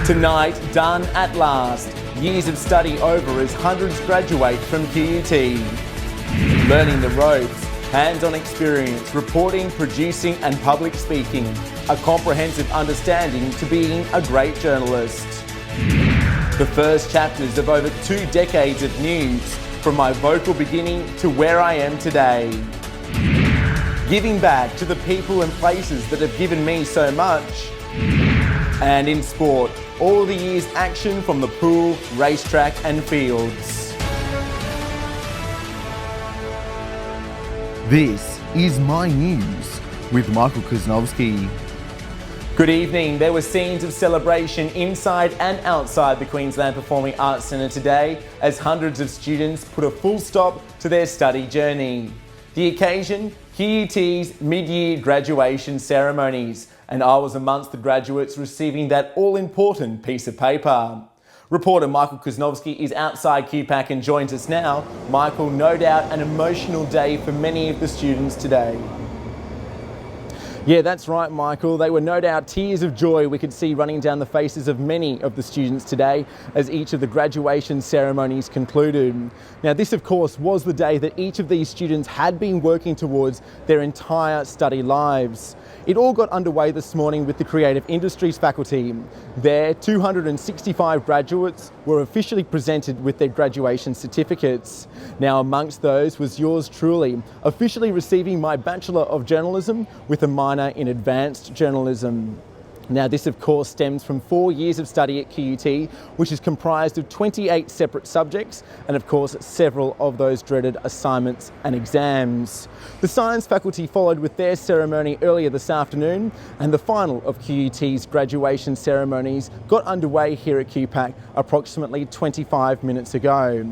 Tonight, done at last. Years of study over as hundreds graduate from QUT. Learning the ropes, hands-on experience, reporting, producing and public speaking. A comprehensive understanding to being a great journalist. The first chapters of over 2 decades of news, from my vocal beginning to where I am today. Giving back to the people and places that have given me so much. And in sport, all the years action from the pool, racetrack and fields. This is My News with Michael Kersnovske. Good evening. There were scenes of celebration inside and outside the Queensland Performing Arts Centre today as hundreds of students put a full stop to their study journey. The occasion, QUT's mid-year graduation ceremonies, and I was amongst the graduates receiving that all-important piece of paper. Reporter Michael Kersnovske is outside QPAC and joins us now. Michael, no doubt an emotional day for many of the students today. Yeah, that's right, Michael. They were no doubt tears of joy we could see running down the faces of many of the students today as each of the graduation ceremonies concluded. Now, this, of course, was the day that each of these students had been working towards their entire study lives. It all got underway this morning with the Creative Industries faculty. There, 265 graduates were officially presented with their graduation certificates. Now, amongst those was yours truly, officially receiving my Bachelor of Journalism with a minor in Advanced Journalism. Now, this of course stems from 4 years of study at QUT, which is comprised of 28 separate subjects and of course several of those dreaded assignments and exams. The science faculty followed with their ceremony earlier this afternoon, and the final of QUT's graduation ceremonies got underway here at QPAC approximately 25 minutes ago.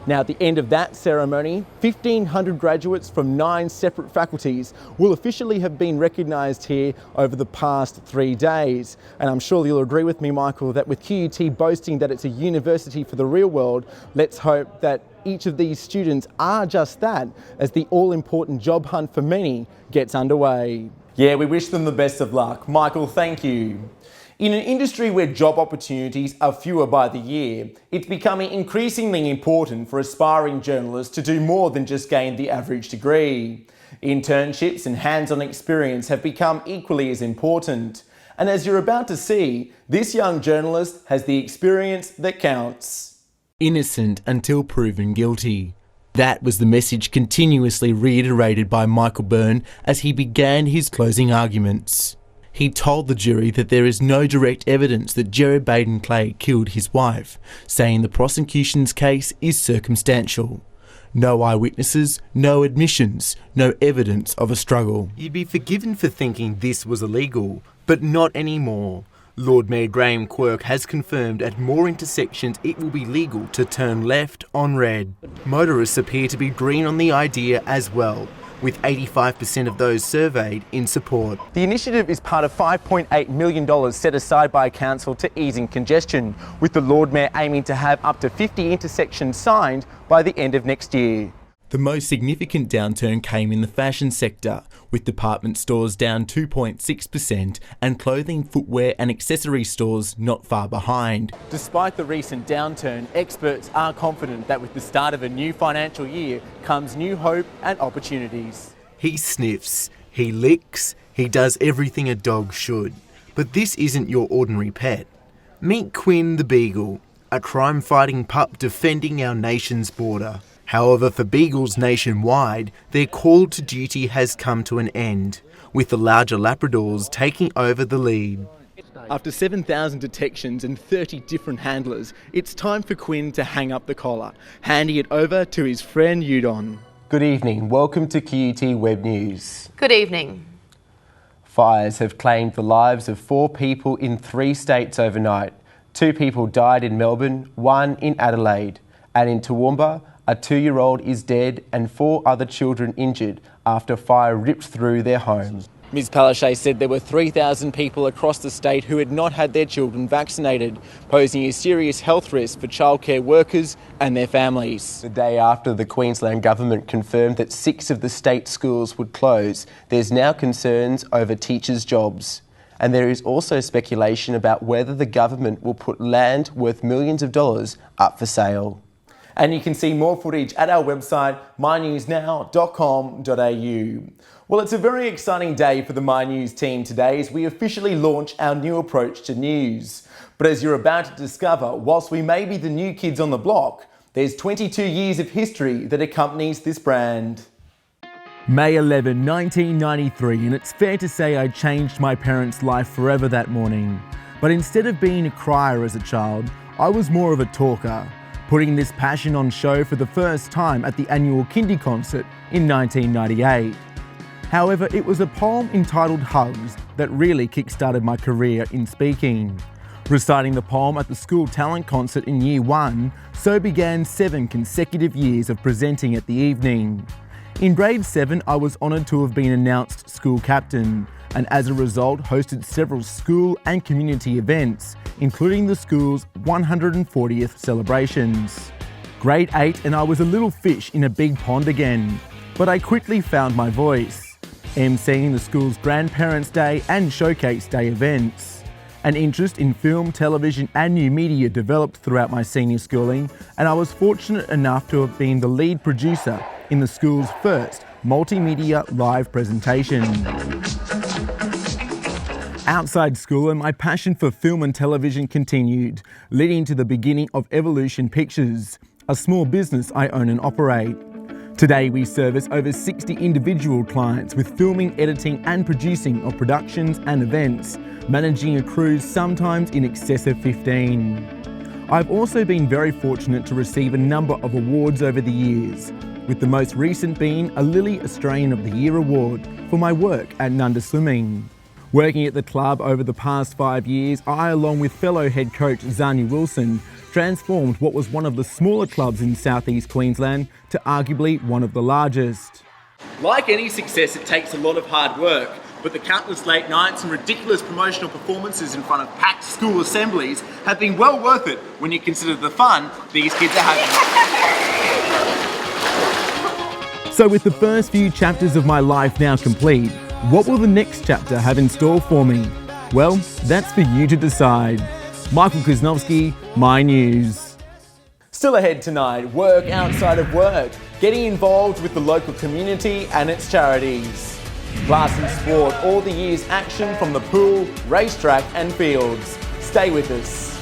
Now, at the end of that ceremony, 1,500 graduates from 9 separate faculties will officially have been recognised here over the past 3 days. And I'm sure you'll agree with me, Michael, that with QUT boasting that it's a university for the real world, let's hope that each of these students are just that as the all-important job hunt for many gets underway. Yeah, we wish them the best of luck. Michael, thank you. In an industry where job opportunities are fewer by the year, it's becoming increasingly important for aspiring journalists to do more than just gain the average degree. Internships and hands-on experience have become equally as important. And as you're about to see, this young journalist has the experience that counts. Innocent until proven guilty. That was the message continuously reiterated by Michael Byrne as he began his closing arguments. He told the jury that there is no direct evidence that Jared Baden-Clay killed his wife, saying the prosecution's case is circumstantial. No eyewitnesses, no admissions, no evidence of a struggle. You'd be forgiven for thinking this was illegal, but not anymore. Lord Mayor Graham Quirk has confirmed at more intersections it will be legal to turn left on red. Motorists appear to be green on the idea as well, with 85% of those surveyed in support. The initiative is part of $5.8 million set aside by Council to easing congestion, with the Lord Mayor aiming to have up to 50 intersections signed by the end of next year. The most significant downturn came in the fashion sector, with department stores down 2.6% and clothing, footwear and accessory stores not far behind. Despite the recent downturn, experts are confident that with the start of a new financial year comes new hope and opportunities. He sniffs, he licks, he does everything a dog should. But this isn't your ordinary pet. Meet Quinn the Beagle, a crime-fighting pup defending our nation's border. However, for beagles nationwide, their call to duty has come to an end, with the larger Labradors taking over the lead. After 7,000 detections and 30 different handlers, it's time for Quinn to hang up the collar, handing it over to his friend Udon. Good evening. Welcome to QUT Web News. Good evening. Fires have claimed the lives of 4 people in 3 states overnight. 2 people died in Melbourne, 1 in Adelaide, and in Toowoomba, a 2-year-old is dead and 4 other children injured after fire ripped through their home. Ms Palaszczuk said there were 3,000 people across the state who had not had their children vaccinated, posing a serious health risk for childcare workers and their families. The day after the Queensland government confirmed that 6 of the state schools would close, there's now concerns over teachers' jobs. And there is also speculation about whether the government will put land worth millions of dollars up for sale. And you can see more footage at our website, mynewsnow.com.au. Well, it's a very exciting day for the My News team today as we officially launch our new approach to news. But as you're about to discover, whilst we may be the new kids on the block, there's 22 years of history that accompanies this brand. May 11, 1993, and it's fair to say I changed my parents' life forever that morning. But instead of being a crier as a child, I was more of a talker, putting this passion on show for the first time at the annual Kindy concert in 1998. However, it was a poem entitled Hugs that really kick-started my career in speaking. Reciting the poem at the school talent concert in Year 1, so began 7 consecutive years of presenting at the evening. In grade 7, I was honoured to have been announced school captain, and as a result hosted several school and community events, including the school's 140th celebrations. Grade 8 and I was a little fish in a big pond again, but I quickly found my voice, emceeing the school's Grandparents' Day and Showcase Day events. An interest in film, television and new media developed throughout my senior schooling, and I was fortunate enough to have been the lead producer in the school's first multimedia live presentation. Outside school, and my passion for film and television continued, leading to the beginning of Evolution Pictures, a small business I own and operate. Today we service over 60 individual clients with filming, editing and producing of productions and events, managing a crew sometimes in excess of 15. I've also been very fortunate to receive a number of awards over the years, with the most recent being a Lily Australian of the Year award for my work at Nunda Swimming. Working at the club over the past 5 years, I, along with fellow head coach Zanya Wilson, transformed what was one of the smaller clubs in southeast Queensland to arguably one of the largest. Like any success, it takes a lot of hard work, but the countless late nights and ridiculous promotional performances in front of packed school assemblies have been well worth it when you consider the fun these kids are having. So with the first few chapters of my life now complete, what will the next chapter have in store for me? Well, that's for you to decide. Michael Kersnovske, My News. Still ahead tonight, work outside of work, getting involved with the local community and its charities. Class and sport, all the year's action from the pool, racetrack and fields. Stay with us.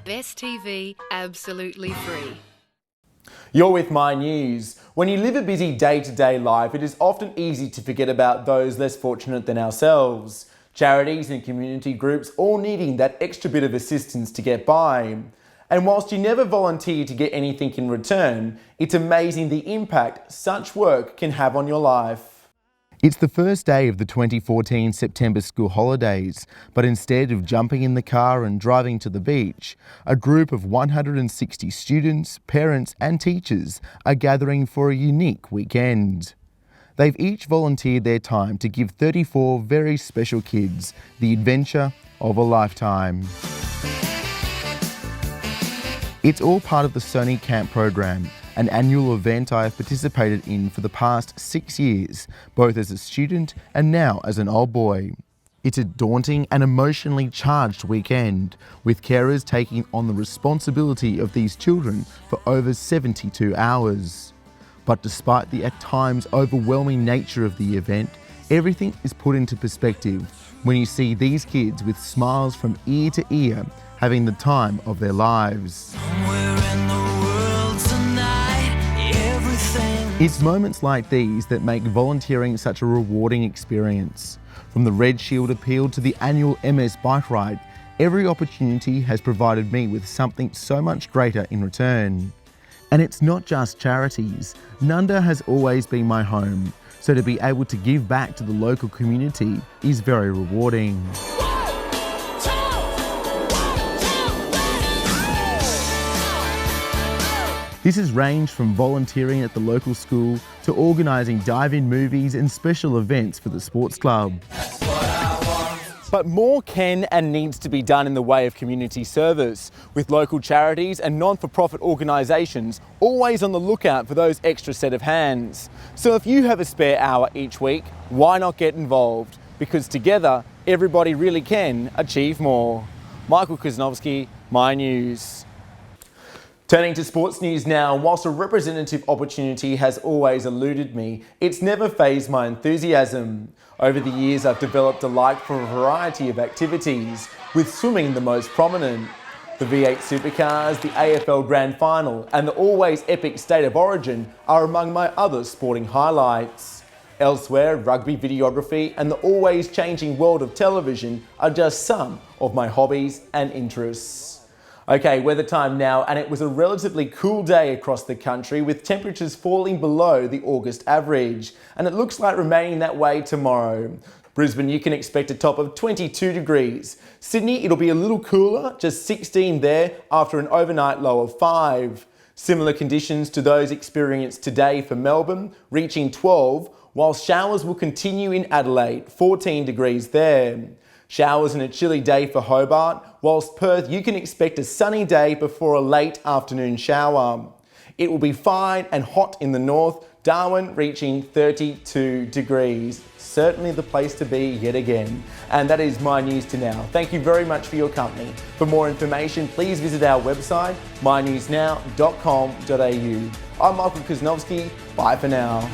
Best TV, absolutely free. You're with My News. When you live a busy day-to-day life, it is often easy to forget about those less fortunate than ourselves. Charities and community groups all needing that extra bit of assistance to get by. And whilst you never volunteer to get anything in return, it's amazing the impact such work can have on your life. It's the first day of the 2014 September school holidays, but instead of jumping in the car and driving to the beach, a group of 160 students, parents and teachers are gathering for a unique weekend. They've each volunteered their time to give 34 very special kids the adventure of a lifetime. It's all part of the Sony Camp program, an annual event I have participated in for the past 6 years, both as a student and now as an old boy. It's a daunting and emotionally charged weekend, with carers taking on the responsibility of these children for over 72 hours. But despite the at times overwhelming nature of the event, everything is put into perspective when you see these kids with smiles from ear to ear having the time of their lives. It's moments like these that make volunteering such a rewarding experience. From the Red Shield Appeal to the annual MS Bike Ride, every opportunity has provided me with something so much greater in return. And it's not just charities. Nunda has always been my home, so to be able to give back to the local community is very rewarding. This has ranged from volunteering at the local school to organising dive-in movies and special events for the sports club. But more can and needs to be done in the way of community service, with local charities and non-for-profit organisations always on the lookout for those extra set of hands. So if you have a spare hour each week, why not get involved? Because together, everybody really can achieve more. Michael Kersnovske, My News. Turning to sports news now, whilst a representative opportunity has always eluded me, it's never phased my enthusiasm. Over the years, I've developed a like for a variety of activities, with swimming the most prominent. The V8 Supercars, the AFL Grand Final, and the always epic State of Origin are among my other sporting highlights. Elsewhere, rugby videography and the always changing world of television are just some of my hobbies and interests. Okay, weather time now, and it was a relatively cool day across the country with temperatures falling below the August average, and it looks like remaining that way tomorrow. Brisbane, you can expect a top of 22 degrees. Sydney, it'll be a little cooler, just 16 there after an overnight low of 5. Similar conditions to those experienced today for Melbourne, reaching 12, while showers will continue in Adelaide, 14 degrees there. Showers and a chilly day for Hobart, whilst Perth you can expect a sunny day before a late afternoon shower. It will be fine and hot in the north, Darwin reaching 32 degrees. Certainly the place to be yet again. And that is My News to now. Thank you very much for your company. For more information, please visit our website, mynewsnow.com.au. I'm Michael Kersnovske. Bye for now.